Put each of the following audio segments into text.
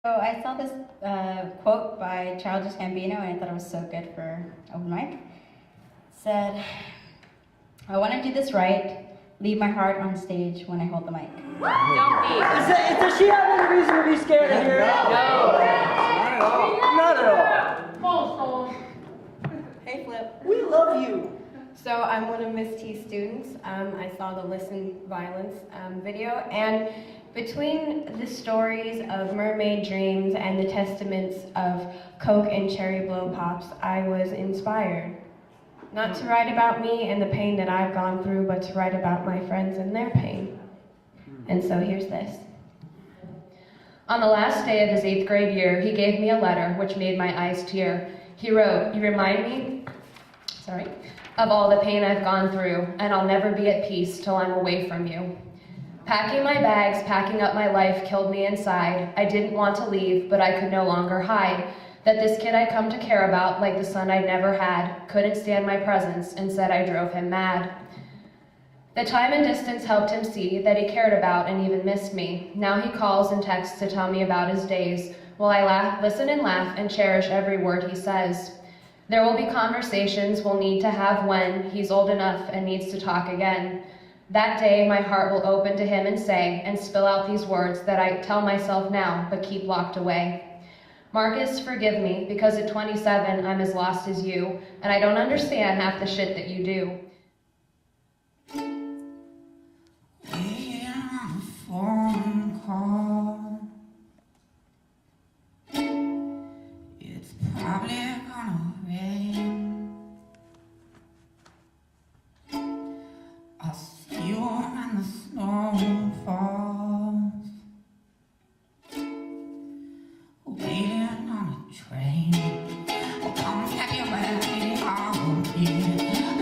So I saw this quote by Childish Gambino, and I thought it was so good for open mic. It said, "I want to do this right. Leave my heart on stage when I hold the mic." Don't be. Does she have any reason to be scared of here? No. Not at all. Hey, Flip. We love you. So I'm one of Miss T's students. I saw the Listen Violence video, and between the stories of mermaid dreams and the testaments of Coke and cherry blow pops, I was inspired. Not to write about me and the pain that I've gone through, but to write about my friends and their pain. And so here's this. On the last day of his 8th grade year, he gave me a letter which made my eyes tear. He wrote, "You remind me, of all the pain I've gone through, and I'll never be at peace till I'm away from you. Packing my bags, packing up my life killed me inside. I didn't want to leave, but I could no longer hide that this kid I come to care about, like the son I'd never had, couldn't stand my presence and said I drove him mad. The time and distance helped him see that he cared about and even missed me. Now he calls and texts to tell me about his days, while I listen and laugh and cherish every word he says. There will be conversations we'll need to have when he's old enough and needs to talk again. That day, my heart will open to him and say, and spill out these words that I tell myself now, but keep locked away. Marcus, forgive me, because at 27, I'm as lost as you, and I don't understand half the shit that you do." Phone call. It's probably gonna rain. I'll see you when the snow falls. Waiting on a train. Well, come February, I'll be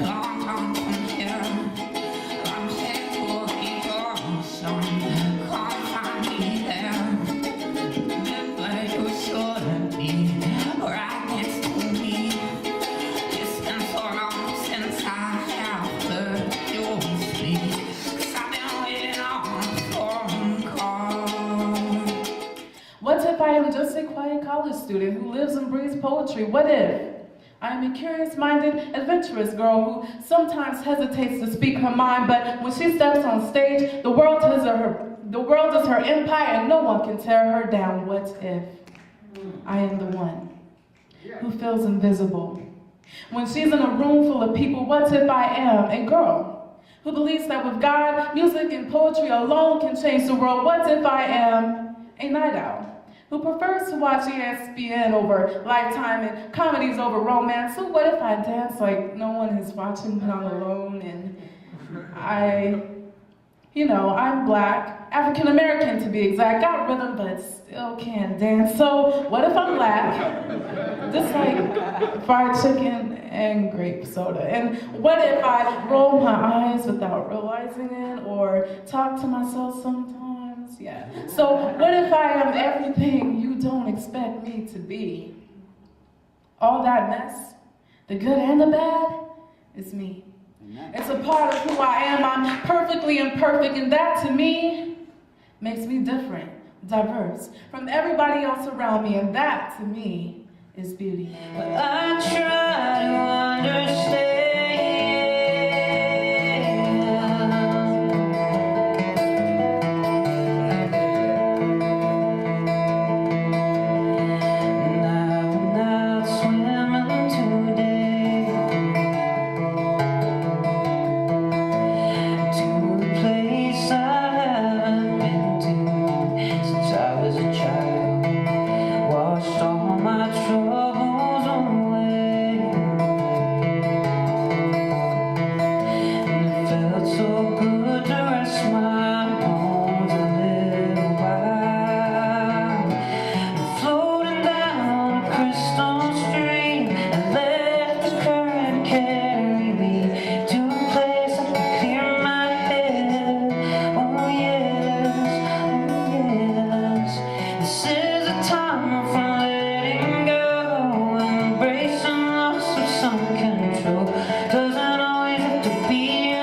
long gone from here. I'm headed for the ocean. Come find me there. Remember you shouldn't be right next to me. It's been so long since I have heard you speak. 'Cause I've been waiting on a phone call. What if I am just a quiet college student who lives and breathes poetry? What if I am a curious-minded, adventurous girl who sometimes hesitates to speak her mind, but when she steps on stage, the world is her empire and no one can tear her down? What if I am the one who feels invisible? When she's in a room full of people, what if I am a girl who believes that with God, music and poetry alone can change the world? What if I am a night owl who prefers to watch ESPN over Lifetime and comedies over romance? So what if I dance like no one is watching when I'm alone and I'm black, African American to be exact, got rhythm but still can't dance. So what if I'm black, just like fried chicken and grape soda? And what if I roll my eyes without realizing it or talk to myself sometimes? Yeah. So what if I am everything you don't expect me to be? All that mess, the good and the bad, is me. It's a part of who I am. I'm perfectly imperfect, and that to me makes me different, diverse from everybody else around me, and that to me is beauty. I try to understand. Now I'm not swimming today to a place I haven't been to since I was a child. Washed all my troubles away, and it felt so good to rest my bones a little while. And floating down a crystal stream, and let the current carry me to a place I can clear my head. Oh yes, oh yes. This is a time for letting go and embracing loss of some control. Doesn't always have to be a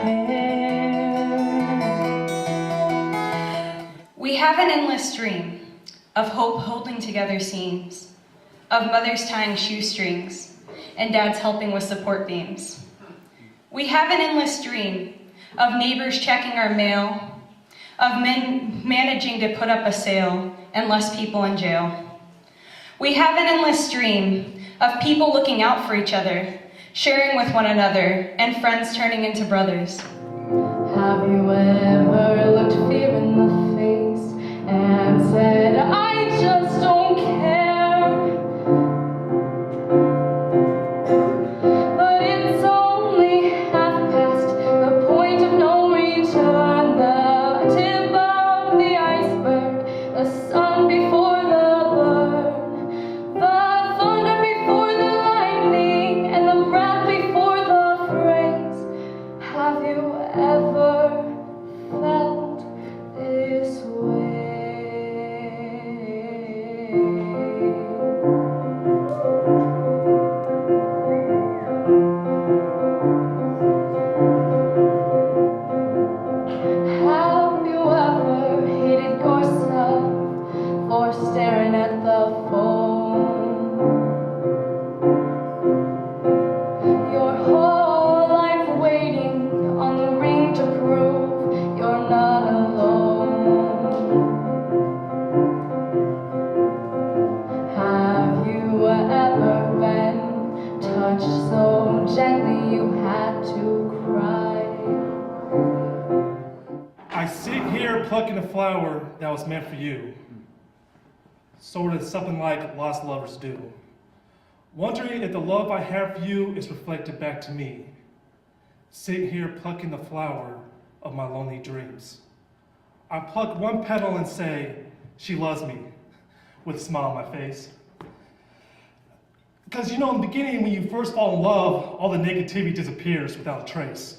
nightmare. We have an endless stream, of hope holding together seams, of mothers tying shoestrings, and dads helping with support beams. We have an endless dream of neighbors checking our mail, of men managing to put up a sale, and less people in jail. We have an endless dream of people looking out for each other, sharing with one another, and friends turning into brothers. Have you ever looked fear in the face and said, I just don't care? But it's only half past the point of no return, the tip of the iceberg, the sun before the burn, the thunder before the lightning, and the breath before the phrase. Have you ever felt this way? Have you ever hated yourself for staring at the phone? Your whole life waiting on the ring to prove you're not alone. Have you ever been touched so gently you had to cry? I sit here plucking a flower that was meant for you. Sort of something like lost lovers do. Wondering if the love I have for you is reflected back to me. Sitting here plucking the flower of my lonely dreams. I pluck one petal and say, she loves me, with a smile on my face. Because you know, in the beginning, when you first fall in love, all the negativity disappears without a trace.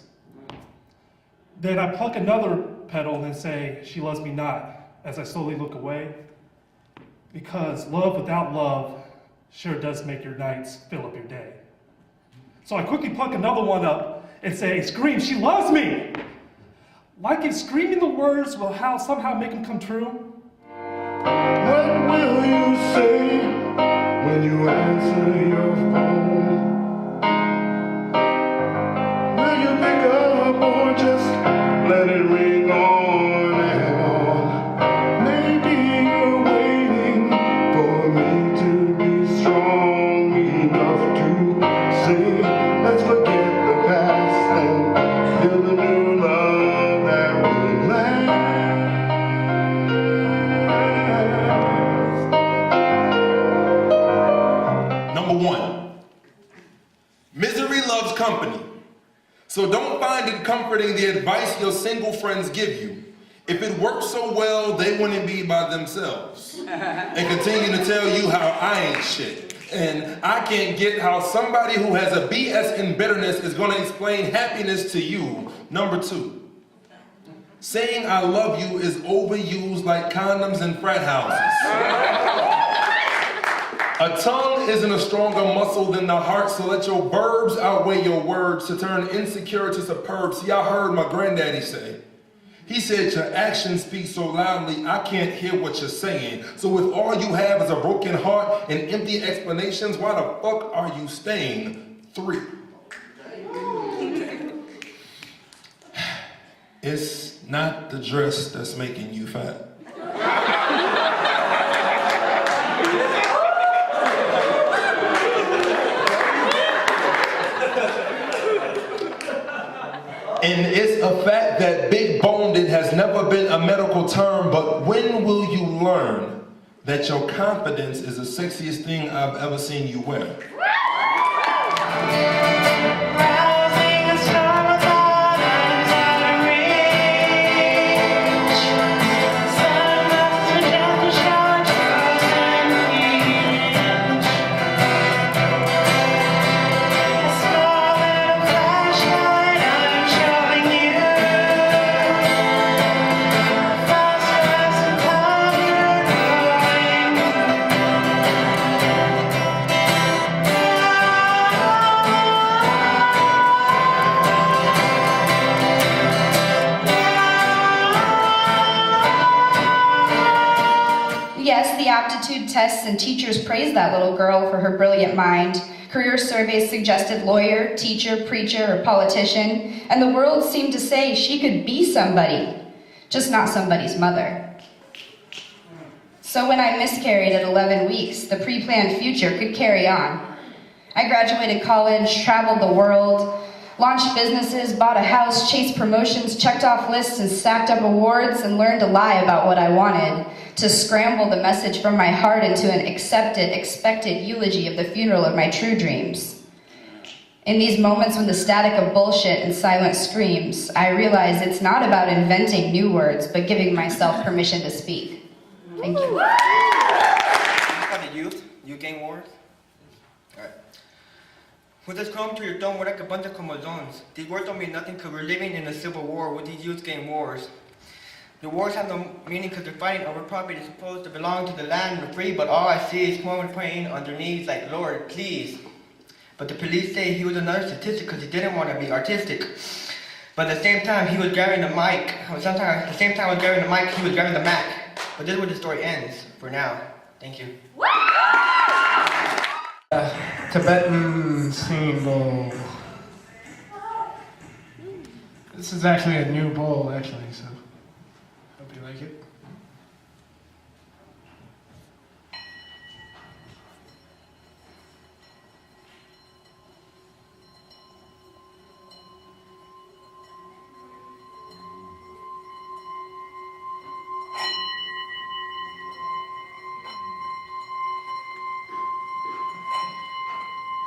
Then I pluck another petal and say, she loves me not, as I slowly look away. Because love without love sure does make your nights fill up your day. So I quickly pluck another one up and say, scream, she loves me! Like if screaming the words will somehow make them come true. What will you say when you answer your phone? Will you pick up or just let it ring on and on? Maybe you're waiting for me to be strong enough to say, let's forget the past and build a new love that will last. Number one, misery loves company. So don't find it comforting the advice your single friends give you. If it works so well, they wouldn't be by themselves. And continue to tell you how I ain't shit. And I can't get how somebody who has a BS in bitterness is gonna explain happiness to you. Number two, saying I love you is overused like condoms in frat houses. A tongue isn't a stronger muscle than the heart, so let your verbs outweigh your words to turn insecure to superb. See, I heard my granddaddy say, he said, your actions speak so loudly, I can't hear what you're saying. So if all you have is a broken heart and empty explanations, why the fuck are you staying? 3. It's not the dress that's making you fat. And it's a fact that big boned has never been a medical term, but when will you learn that your confidence is the sexiest thing I've ever seen you wear? Yes, the aptitude tests and teachers praised that little girl for her brilliant mind. Career surveys suggested lawyer, teacher, preacher, or politician, and the world seemed to say she could be somebody, just not somebody's mother. So when I miscarried at 11 weeks, the pre-planned future could carry on. I graduated college, traveled the world, launched businesses, bought a house, chased promotions, checked off lists, and stacked up awards, and learned to lie about what I wanted, to scramble the message from my heart into an accepted, expected eulogy of the funeral of my true dreams. In these moments when the static of bullshit and silent screams, I realize it's not about inventing new words, but giving myself permission to speak. Thank you. For the youth gang wars. Alright. Who just come to your dome with like a bunch of chromosomes? These words don't mean nothing because we're living in a civil war with these youth gang wars. The wars have no meaning because they're fighting over property that's supposed to belong to the land and the free, but all I see is someone praying on their knees like, Lord, please. But the police say he was another statistic because he didn't want to be artistic. But at the same time, he was grabbing the mic. Sometimes at the same time I was grabbing the mic, he was grabbing the Mac. But this is where the story ends, for now. Thank you. Tibetan singing bowl. This is actually a new bowl, actually, so hope you like it.